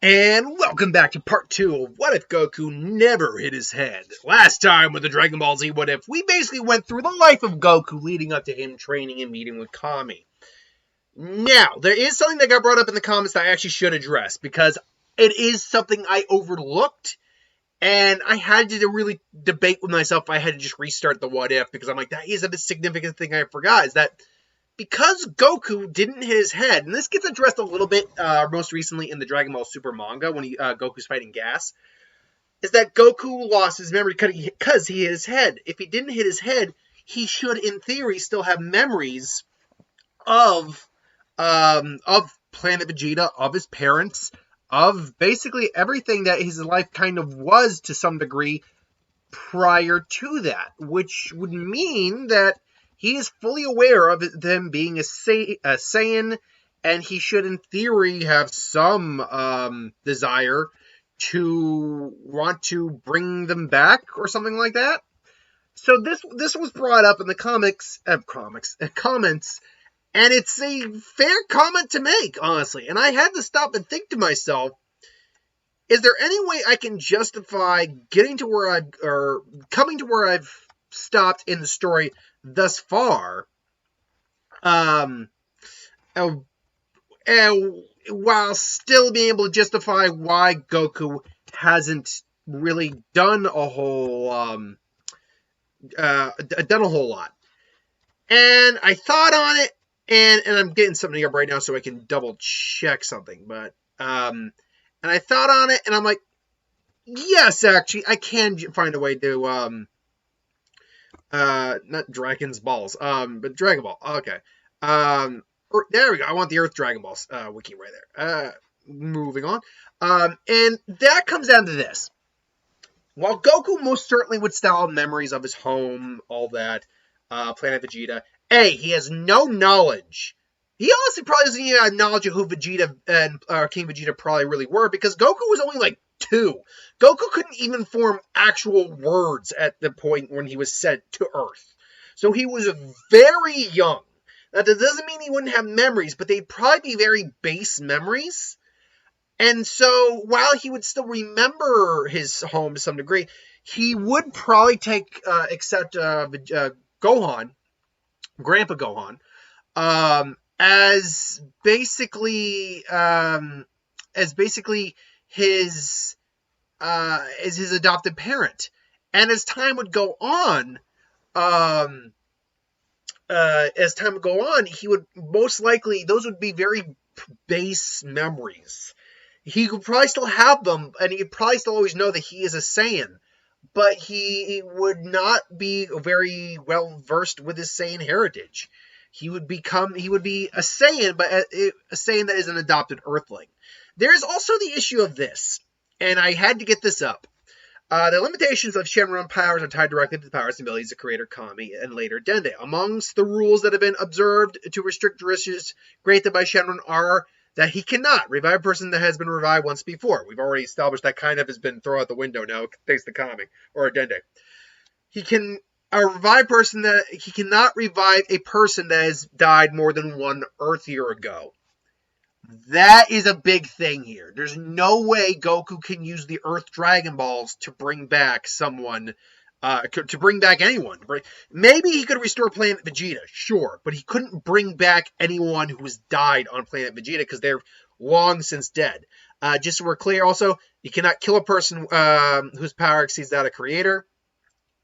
And welcome back to part 2 of What If Goku Never Hit His Head. Last time with the Dragon Ball Z What If, we basically went through the life of Goku leading up to him training and meeting with Kami. Now, there is something that got brought up in the comments that I actually should address, because it is something I overlooked, and I had to really debate with myself if I had to just restart the What If, because I'm like, that is a significant thing I forgot, is that because Goku didn't hit his head, and this gets addressed a little bit most recently in the Dragon Ball Super manga when Goku's fighting Gas, is that Goku lost his memory because he hit his head. If he didn't hit his head, he should, in theory, still have memories of Planet Vegeta, of his parents, of basically everything that his life kind of was to some degree prior to that, which would mean that he is fully aware of them being a Saiyan, and he should, in theory, have some desire to want to bring them back or something like that. So this was brought up in the comments, and it's a fair comment to make, honestly. And I had to stop and think to myself, is there any way I can justify coming to where I've stopped in the story thus far, while still being able to justify why Goku hasn't really done a whole lot. And I thought on it, and I'm getting something up right now so I can double check something, but and I thought on it, and I'm like, yes, actually, I can find a way to not Dragon's Balls, but Dragon Ball. Okay. There we go. I want the Earth Dragon Balls wiki right there. Moving on. And that comes down to this. While Goku most certainly would still have memories of his home, all that, Planet Vegeta, he has no knowledge. He honestly probably doesn't even have knowledge of who Vegeta and King Vegeta probably really were, because Goku was only like 2. Goku couldn't even form actual words at the point when he was sent to Earth. So he was very young. Now, that doesn't mean he wouldn't have memories, but they'd probably be very base memories. And so, while he would still remember his home to some degree, he would probably accept Gohan, Grandpa Gohan, as basically his adopted parent. And as time would go on, he would most likely, those would be very base memories. He could probably still have them, and he'd probably still always know that he is a Saiyan, but he would not be very well versed with his Saiyan heritage. He would be a Saiyan, but a Saiyan that is an adopted Earthling. There's also the issue of this, and I had to get this up. The limitations of Shenron powers are tied directly to the powers and abilities of Creator Kami and later Dende. Amongst the rules that have been observed to restrict wishes granted by Shenron are that he cannot revive a person that has been revived once before. We've already established that kind of has been thrown out the window now, thanks to Kami, or Dende. He cannot revive a person that has died more than one Earth year ago. That is a big thing here. There's no way Goku can use the Earth Dragon Balls to bring back someone, to bring back anyone. Maybe he could restore Planet Vegeta, sure, but he couldn't bring back anyone who has died on Planet Vegeta because they're long since dead. Just so we're clear, also, you cannot kill a person whose power exceeds that of Creator.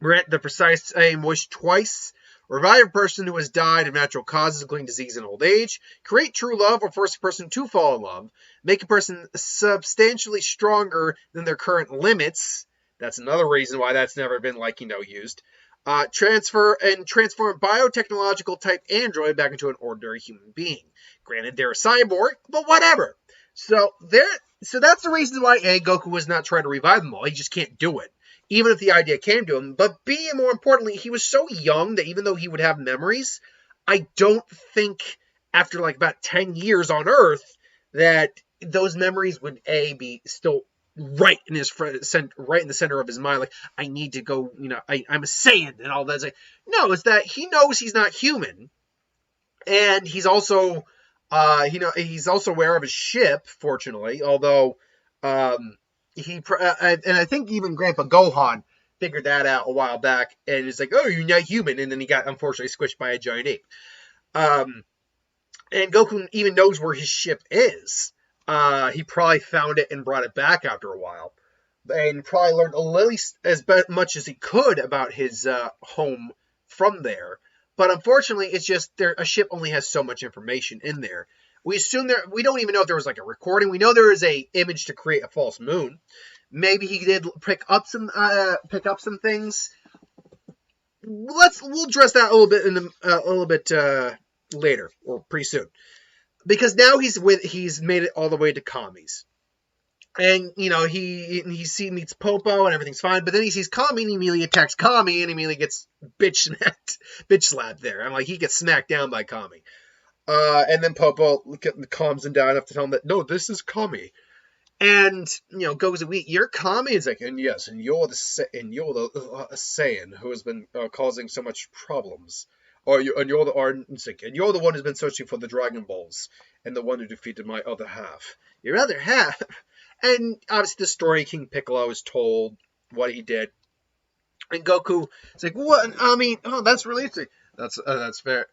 Grant the precise same wish twice. Revive a person who has died of natural causes, including disease and old age. Create true love or force a person to fall in love. Make a person substantially stronger than their current limits. That's another reason why that's never been, used. Transform biotechnological type android back into an ordinary human being. Granted, they're a cyborg, but whatever. So that's the reason why Goku was not trying to revive them all. He just can't do it, even if the idea came to him. But B, and more importantly, he was so young that even though he would have memories, I don't think after about 10 years on Earth that those memories would be still right in the center of his mind. I need to go, I'm a Saiyan and all that. No, it's that he knows he's not human, and he's also he's also aware of his ship. Fortunately, although And I think even Grandpa Gohan figured that out a while back, and it's like, oh, you're not human, and then he got unfortunately squished by a giant ape. Um, and Goku even knows where his ship is. He probably found it and brought it back after a while, and probably learned as much as he could about his home from there. But unfortunately, it's just a ship only has so much information in there. We assume we don't even know if there was like a recording. We know there is a image to create a false moon. Maybe he did pick up some things. We'll address that a little bit later or pretty soon, because now he's made it all the way to Kami's. And, he meets Popo and everything's fine, but then he sees Kami and he immediately attacks Kami and immediately gets bitch slapped there. I'm like, he gets smacked down by Kami. And then Popo calms him down enough to tell him that, no, this is Kami. And, Goku's like, you're Kami? It's like, and yes, and you're the Saiyan who has been causing so much problems. And you're the one who's been searching for the Dragon Balls and the one who defeated my other half. Your other half? And obviously the story King Piccolo is told what he did. And Goku is like, what? I mean, that's really interesting. That's fair.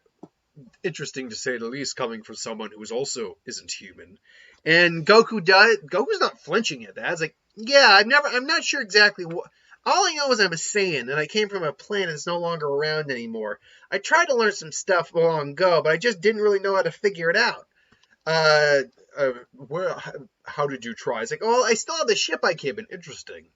Interesting to say the least, coming from someone who also isn't human. And Goku's not flinching at that. It's like, yeah, I'm not sure exactly what. All I know is I'm a Saiyan, and I came from a planet that's no longer around anymore. I tried to learn some stuff long ago, but I just didn't really know how to figure it out. How did you try? It's like, oh, I still have the ship I came in. Interesting.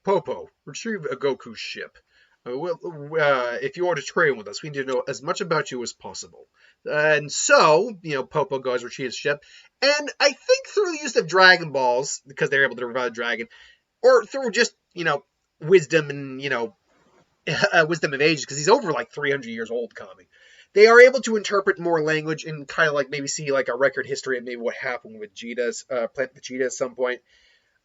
Popo, retrieve a Goku ship. If you want to train with us, we need to know as much about you as possible. And so, Popo goes retrieve his ship. And I think through the use of Dragon Balls, because they're able to revive a dragon, or through just, wisdom and, wisdom of ages, because he's over like 300 years old, Kami. They are able to interpret more language and kind of like maybe see like a record history of maybe what happened with Planet Vegeta at some point.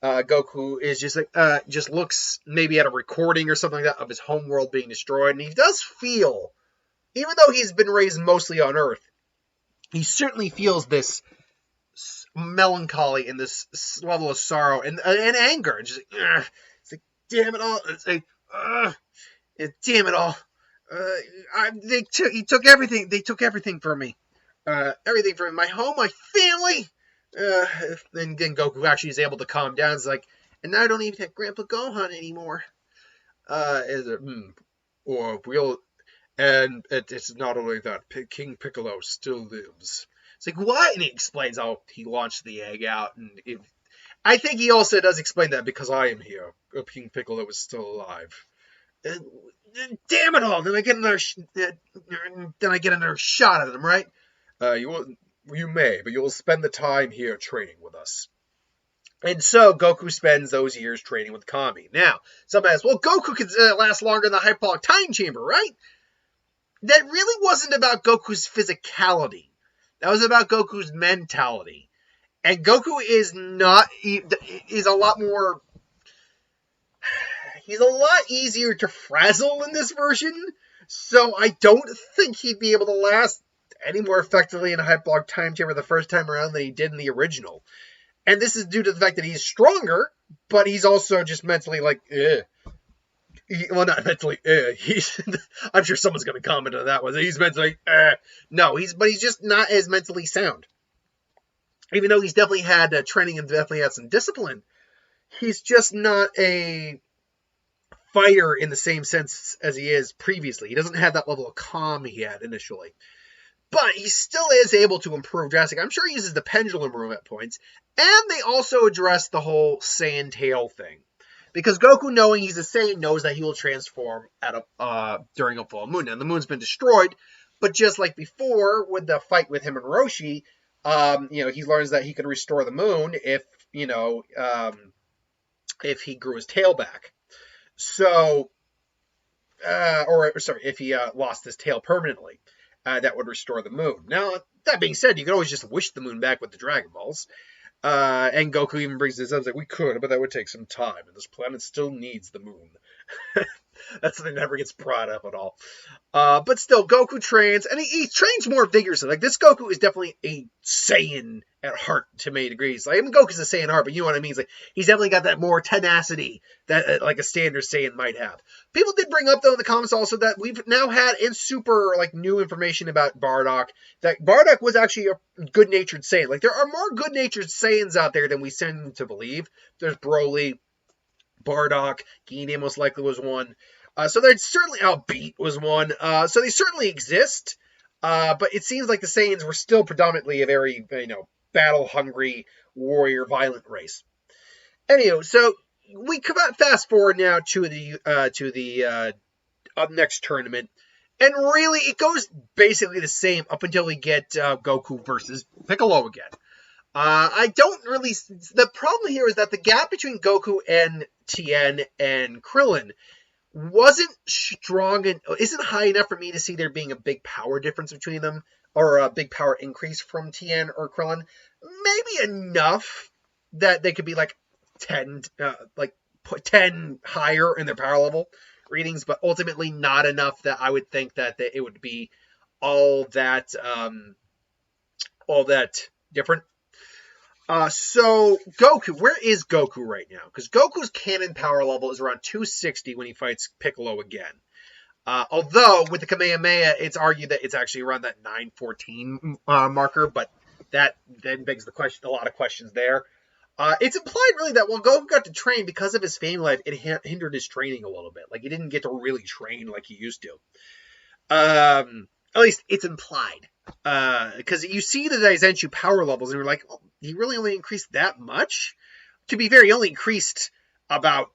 Goku is just looks maybe at a recording or something like that of his homeworld being destroyed, and he does feel, even though he's been raised mostly on Earth, he certainly feels this melancholy and this level of sorrow and anger. It's like, damn it all! It's like, damn it all! They took everything. They took everything from me. Everything from my home, my family. Then Goku actually is able to calm down. It's like, and now I don't even have Grandpa Gohan anymore. It's not only that, King Piccolo still lives. It's like, what? And he explains how he launched the egg out, and I think he also does explain that because I am here, King Piccolo is still alive. Damn it all! Then I get another shot at him, right? You may, but you'll spend the time here training with us. And so Goku spends those years training with Kami. Now, somebody asks, well, Goku could last longer in the hyperbolic time chamber, right? That really wasn't about Goku's physicality. That was about Goku's mentality. And Goku is a lot more. He's a lot easier to frazzle in this version, so I don't think he'd be able to last any more effectively in a hyperbolic time chamber the first time around than he did in the original. And this is due to the fact that he's stronger, but he's also just mentally like, not mentally, I'm sure someone's going to comment on that one. He's mentally, no, he's just not as mentally sound. Even though he's definitely had training and definitely had some discipline, he's just not a fighter in the same sense as he is previously. He doesn't have that level of calm he had initially. But he still is able to improve drastically. I'm sure he uses the pendulum room at points. And they also address the whole Saiyan tail thing. Because Goku, knowing he's a Saiyan, knows that he will transform during a full moon. Now, the moon's been destroyed, but just like before, with the fight with him and Roshi, he learns that he can restore the moon if he grew his tail back. So, if he lost his tail permanently, that would restore the moon. Now, that being said, you could always just wish the moon back with the Dragon Balls. And Goku even brings this up, like, we could, but that would take some time, and this planet still needs the moon. That's something that never gets brought up at all. But still, Goku trains, and he trains more vigorously. Like, this Goku is definitely a Saiyan at heart to many degrees. Like, I mean, Goku's a Saiyan at heart, but you know what I mean. He's definitely got that more tenacity that like a standard Saiyan might have. People did bring up though in the comments also that we've now had in super like new information about Bardock, that Bardock was actually a good-natured Saiyan. Like, there are more good-natured Saiyans out there than we seem to believe. There's Broly, Bardock, Guinea most likely was one. So there's certainly Beat was one. So they certainly exist. But it seems like the Saiyans were still predominantly a very, battle-hungry, warrior, violent race. Anyway, so we come out fast forward now to the next tournament, and really it goes basically the same up until we get Goku versus Piccolo again. I don't really. The problem here is that the gap between Goku and Tien and Krillin wasn't strong and isn't high enough for me to see there being a big power difference between them, or a big power increase from Tien or Krillin. Maybe enough that they could be like 10 higher in their power level readings, but ultimately not enough that I would think that it would be all that different. So Goku, where is Goku right now? Because Goku's canon power level is around 260 when he fights Piccolo again. Although with the Kamehameha, it's argued that it's actually around that 914 marker, but that then begs a lot of questions there. It's implied really that while Goku got to train because of his fame life, it hindered his training a little bit. Like, he didn't get to really train like he used to. At least it's implied. Because you see the Daizenshuu power levels, and you're like, oh, he really only increased that much? To be fair, he only increased about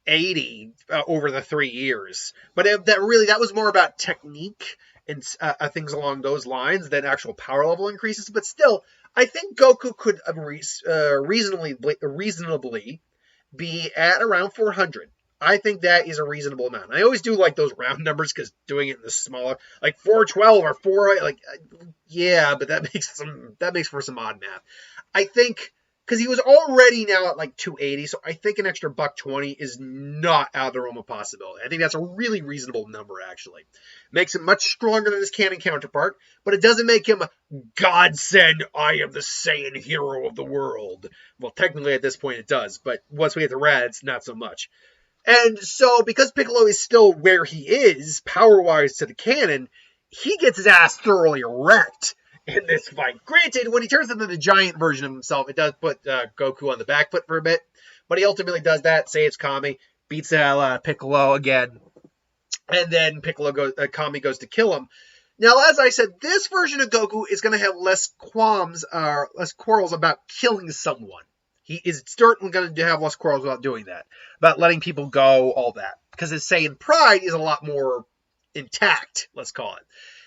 80 over the 3 years. But that was more about technique and things along those lines than actual power level increases. But still, I think Goku could reasonably be at around 400. I think that is a reasonable amount. I always do like those round numbers because doing it in the smaller, like 412 or 4, yeah, but that makes for some odd math. I think because he was already now at like 280, so I think an extra $120 is not out of the realm of possibility. I think that's a really reasonable number, actually. Makes him much stronger than his canon counterpart, but it doesn't make him Godsend, I am the Saiyan hero of the world. Well, technically at this point it does, but once we get to Raditz, not so much. And so, because Piccolo is still where he is, power-wise to the canon, he gets his ass thoroughly wrecked in this fight. Granted, when he turns into the giant version of himself, it does put Goku on the back foot for a bit, but he ultimately does that, saves Kami, beats the hell out of Piccolo again, and then Kami goes to kill him. Now, as I said, this version of Goku is going to have less quarrels about killing someone. He is certainly going to have less quarrels about doing that, about letting people go, all that. Because his Saiyan pride is a lot more intact, let's call it.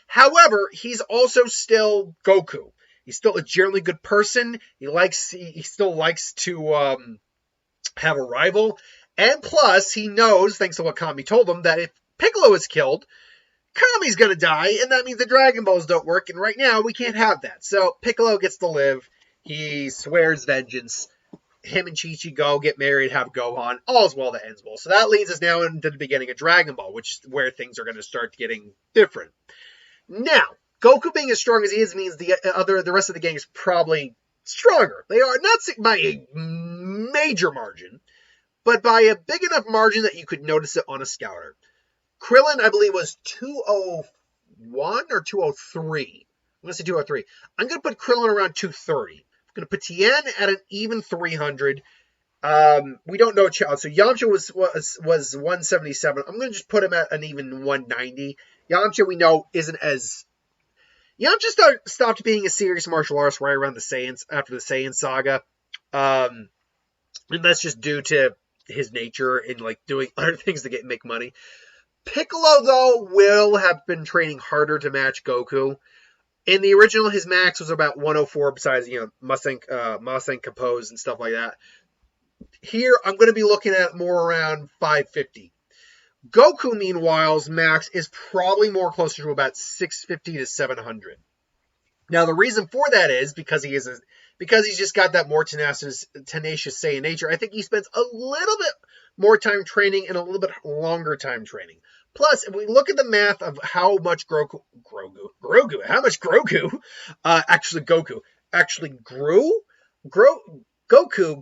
However, he's also still Goku. He's still a generally good person. He still likes to have a rival. And plus, he knows, thanks to what Kami told him, that if Piccolo is killed, Kami's going to die, and that means the Dragon Balls don't work. And right now, we can't have that. So Piccolo gets to live. He swears vengeance. Him and Chi-Chi get married, have Gohan. All's well that ends well. So that leads us now into the beginning of Dragon Ball, which is where things are going to start getting different. Now, Goku being as strong as he is means the rest of the gang is probably stronger. They are not by a major margin, but by a big enough margin that you could notice it on a scouter. Krillin, I believe, was 201 or 203. I'm going to say 203. I'm going to put Krillin around 230. I'm going to put Tien at an even 300. We don't know Child. So Yamcha was 177. I'm going to just put him at an even 190. Yamcha, we know, isn't as... Yamcha stopped being a serious martial artist right around the Saiyans, after the Saiyan saga. And that's just due to his nature and like doing other things to make money. Piccolo, though, will have been training harder to match Goku. In the original, his max was about 104, besides, Mustang Compose and stuff like that. Here, I'm going to be looking at more around 550. Goku, meanwhile's max is probably more closer to about 650 to 700. Now, the reason for that is because he's just got that more tenacious Saiyan nature. I think he spends a little bit more time training and a little bit longer time training. Plus, if we look at the math of how much Goku actually Goku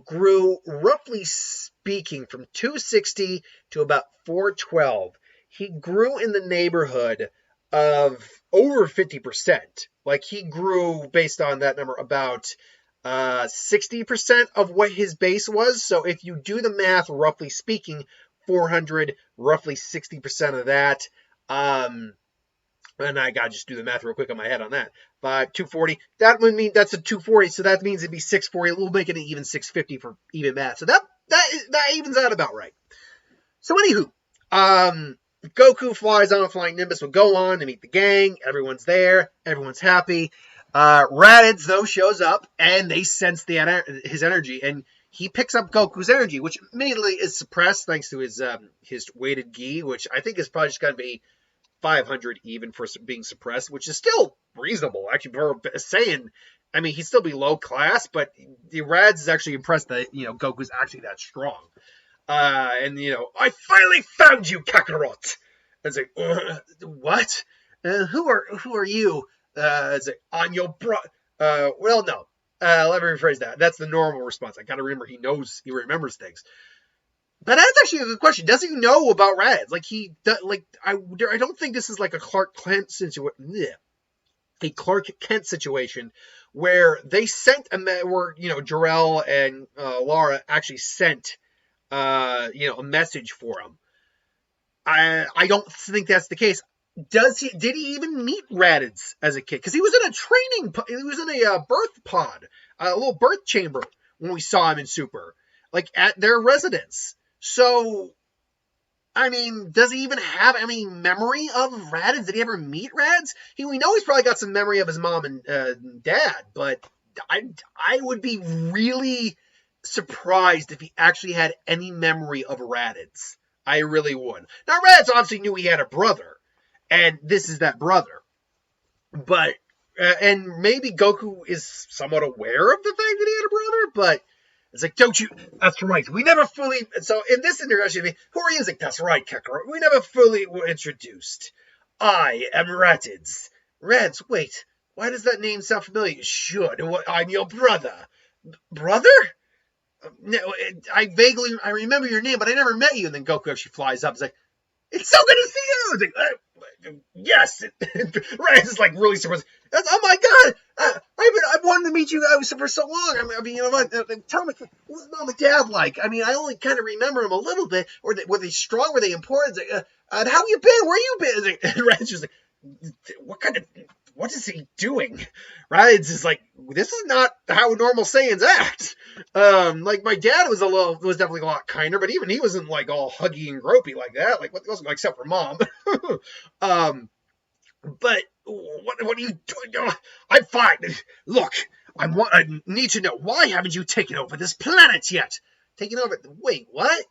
grew, roughly speaking, from 260 to about 412. He grew in the neighborhood of over 50%. Like, he grew, based on that number, about 60% of what his base was. So if you do the math, roughly speaking, 400, roughly 60% of that. And I gotta just do the math real quick on my head on that. 240. That would mean that's a 240, so that means it'd be 640. We'll make it an even 650 for even math. So that evens out about right. So anywho, Goku flies on Flying Nimbus. Will go on to meet the gang. Everyone's there. Everyone's happy. Raditz, though, shows up, and they sense his energy, and he picks up Goku's energy, which immediately is suppressed thanks to his weighted gi, which I think is probably just going to be 500 even for being suppressed, which is still reasonable. Actually, for saying, I mean, he'd still be low class, but the Raditz is actually impressed that, Goku's actually that strong. And, I finally found you, Kakarot! And it's like, what? Who are you? It's like, on your well, no. Let me rephrase that. That's the normal response. I gotta remember he remembers things. But that's actually a good question. Does he know about Raditz? I don't think this is like a Clark Kent situation. A Clark Kent situation where they sent where Jor-El and Lara actually sent a message for him. I don't think that's the case. Did he even meet Raditz as a kid? Because he was in a birth pod, a little birth chamber when we saw him in Super, like at their residence. So, I mean, does he even have any memory of Raditz? Did he ever meet Raditz? We know he's probably got some memory of his mom and dad, but I would be really surprised if he actually had any memory of Raditz. I really would. Now, Raditz obviously knew he had a brother, and this is that brother. But, and maybe Goku is somewhat aware of the fact that he had a brother, but it's like, don't you? That's right. We never fully. So in this introduction, who are you? It's like, that's right, Kakarot. We never fully were introduced. I am Raditz. Raditz, wait. Why does that name sound familiar? You should. I'm your brother. Brother? No, I remember your name, but I never met you. And then Goku actually flies up. It's like, it's so good to see you. It's like, yes. Raditz is like really surprised. Oh my god! I've wanted to meet you guys for so long. I mean, tell me, what's mom and dad like? I mean, I only kind of remember them a little bit. Were they strong? Were they important? Like, and how you been? Where you been? Like, and Raditz is like, what is he doing? Raditz is like, this is not how normal Saiyans act. Like, my dad was definitely a lot kinder, but even he wasn't like all huggy and gropey like that. Like, what wasn't like, except for mom. But what are you doing? Oh, I'm fine. Look, I need to know, why haven't you taken over this planet yet? Taken over? Wait, what?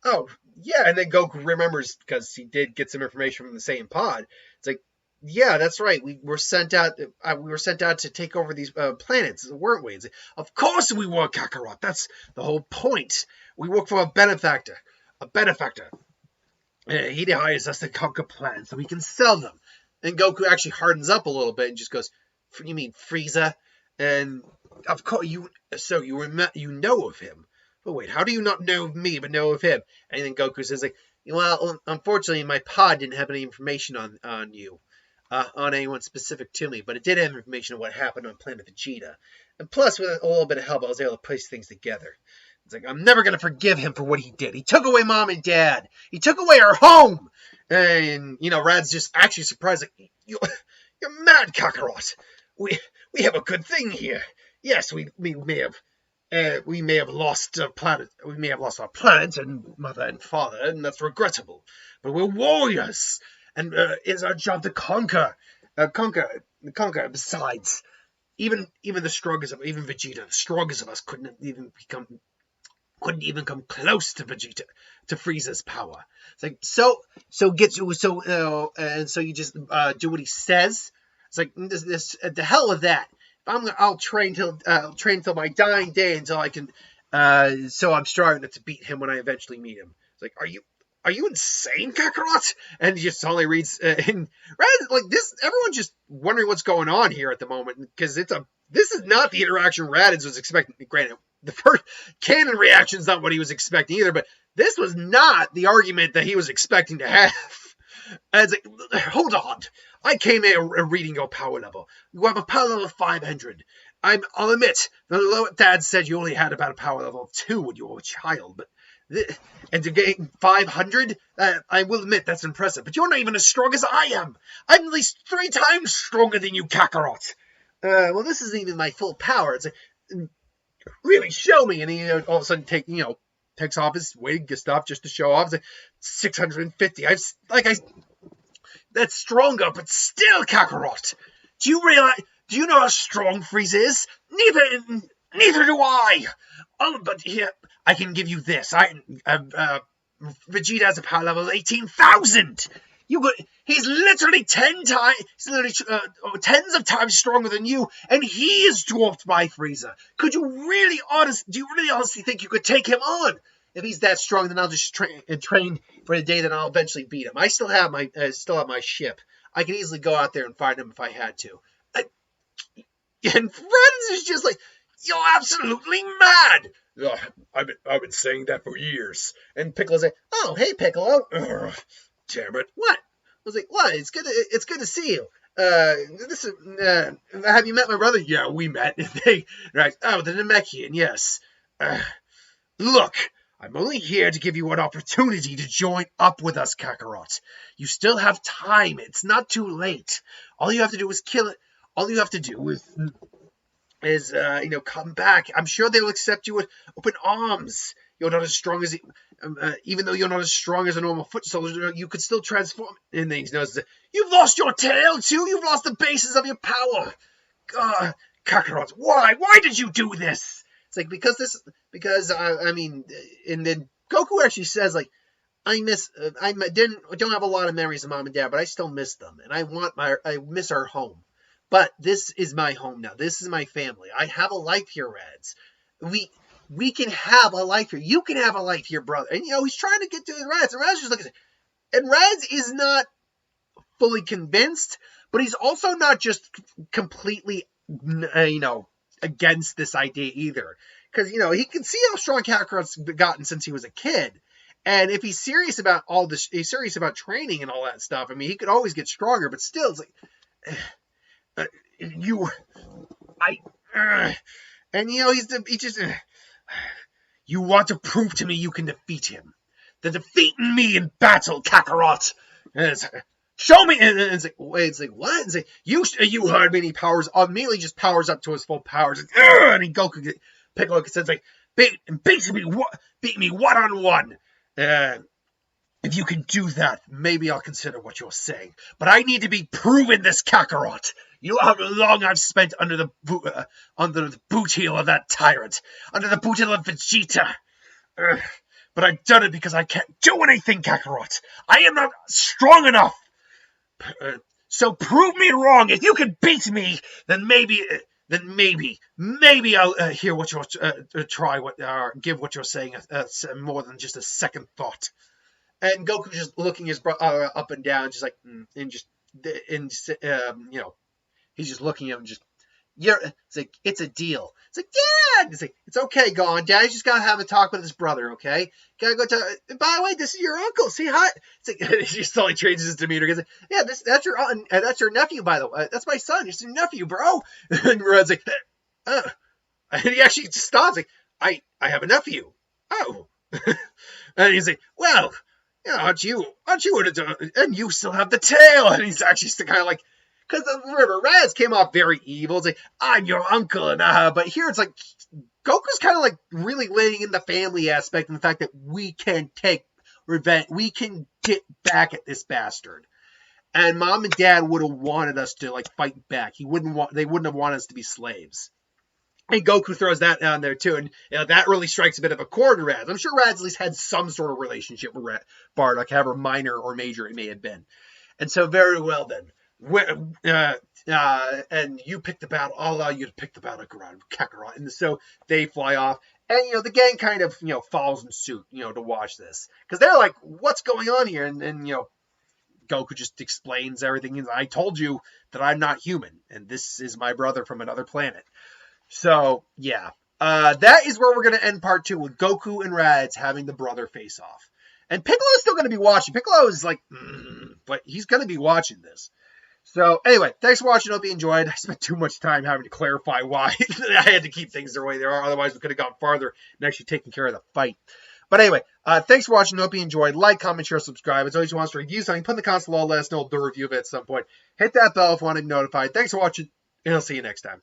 Oh, yeah. And then Goku remembers, because he did get some information from the same pod. It's like, yeah, that's right. We were sent out. To take over these planets, weren't we? Like, of course we were, Kakarot. That's the whole point. We work for a benefactor. He hires us to conquer planets so we can sell them. And Goku actually hardens up a little bit and just goes, "You mean Frieza?" And of course you know of him. But wait, how do you not know of me but know of him? And then Goku says, like, well, unfortunately, my pod didn't have any information on you. On anyone specific to me, but it did have information on what happened on planet Vegeta. And plus, with a little bit of help, I was able to place things together. It's like, I'm never going to forgive him for what he did. He took away mom and dad. He took away our home. And, Rad's just actually surprised. Like, you're mad, Kakarot. We have a good thing here. Yes, we may have lost a planet. We may have lost our planet and mother and father, and that's regrettable. But we're warriors. And it's our job to conquer. Besides, even the strongest of, even Vegeta, the strongest of us couldn't even come close to Vegeta, to Frieza's power. It's like, and so you just do what he says. It's like, this the hell with that. I'll train till my dying day until I can. So I'm strong enough to beat him when I eventually meet him. It's like, are are you insane, Kakarot? And he just suddenly reads, and Raditz, like this, everyone's just wondering what's going on here at the moment, because this is not the interaction Raditz was expecting. Granted, the first canon reaction is not what he was expecting either, but this was not the argument that he was expecting to have. And it's like, hold on. I came here reading your power level. You have a power level of 500. I'll admit, Dad said you only had about a power level of 2 when you were a child, but and to gain 500, I will admit that's impressive. But you're not even as strong as I am. I'm at least 3 times stronger than you, Kakarot. Well, this isn't even my full power. It's like, really show me. And he all of a sudden takes off his wig and stuff just to show off. It's like 650. That's stronger, but still, Kakarot. Do you know how strong Frieza is? Neither do I. Oh, but here, I can give you this. Vegeta has a power level of 18,000. He's literally 10 times, tens of times stronger than you, and he is dwarfed by Frieza. Do you really honestly think you could take him on? If he's that strong, then I'll just train for the day that I'll eventually beat him. I still have my ship. I can easily go out there and find him if I had to. And Raditz is just like, you're absolutely mad. I've been saying that for years. And Piccolo's like, oh, hey, Piccolo. Damn it. What? I was like, what? It's good to see you. Have you met my brother? Yeah, we met. Right. Oh, the Namekian, yes. Look, I'm only here to give you an opportunity to join up with us, Kakarot. You still have time. It's not too late. All you have to do is kill it. All you have to do is come back. I'm sure they'll accept you with open arms. You're not as strong as even though you're not as strong as a normal foot soldier, you could still transform. And then he knows that you've lost your tail too. You've lost the basis of your power. Kakarot, why? Why did you do this? It's like and then Goku actually says like, I don't have a lot of memories of Mom and Dad, but I still miss them, and I miss our home. But this is my home now. This is my family. I have a life here, Raditz. We can have a life here. You can have a life here, brother. And he's trying to get to Raditz, and Raditz just looking at it. And Raditz is not fully convinced, but he's also not just completely against this idea either. Because he can see how strong Kakarot's gotten since he was a kid. And if he's serious about all this, he's serious about training and all that stuff. I mean, he could always get stronger, but still, it's like, you want to prove to me you can defeat him. Then defeating me in battle, Kakarot. Show me. And it's like, what? It's like, you heard me. And he immediately just powers up to his full powers. And Goku, Piccolo says like, beat me one-on-one. If you can do that, maybe I'll consider what you're saying. But I need to be proven this, Kakarot. You know how long I've spent under the boot heel of that tyrant, under the boot heel of Vegeta. But I've done it because I can't do anything, Kakarot. I am not strong enough. So prove me wrong. If you can beat me, then maybe I'll hear what you're give what you're saying more than just a second thought. And Goku just looking his brother up and down, just like, he's just looking at him, just, it's like, it's a deal. It's like, Dad! It's like, it's okay, Gon. Dad's just gotta have a talk with his brother, okay? Gotta go talk. By the way, this is your uncle. Say hi. It's like, he just totally changes his demeanor. He's like, yeah, that's your nephew, by the way. That's my son. It's your nephew, bro. And Red's like, and he actually just stops, like, I have a nephew. Oh. And he's like, well, aren't you and you still have the tail? And he's actually kind of like, because remember, Raditz came off very evil. It's like, I'm your uncle, and but here it's like, Goku's kind of like really laying in the family aspect and the fact that we can take revenge, we can get back at this bastard. And Mom and Dad would have wanted us to like fight back. They wouldn't have wanted us to be slaves. And Goku throws that down there too, and that really strikes a bit of a chord to Raditz. I'm sure Raditz at least had some sort of relationship with Bardock, however minor or major it may have been. And so, very well then, and you pick the battle. I'll allow you to pick the battle around Kakarot. And so they fly off. And, the gang kind of, follows in suit, to watch this. Because they're like, what's going on here? And Goku just explains everything. I told you that I'm not human. And this is my brother from another planet. So, yeah. That is where we're going to end part 2 with Goku and Raditz having the brother face off. And Piccolo's still going to be watching. Piccolo is like, but he's going to be watching this. So, anyway, thanks for watching. Hope you enjoyed. I spent too much time having to clarify why I had to keep things the way they are. Otherwise, we could have gone farther and actually taken care of the fight. But anyway, thanks for watching. Hope you enjoyed. Like, comment, share, subscribe. As always, you want us to review something, put in the comments below. Let us know. We'll do a review of it at some point. Hit that bell if you want to be notified. Thanks for watching, and I'll see you next time.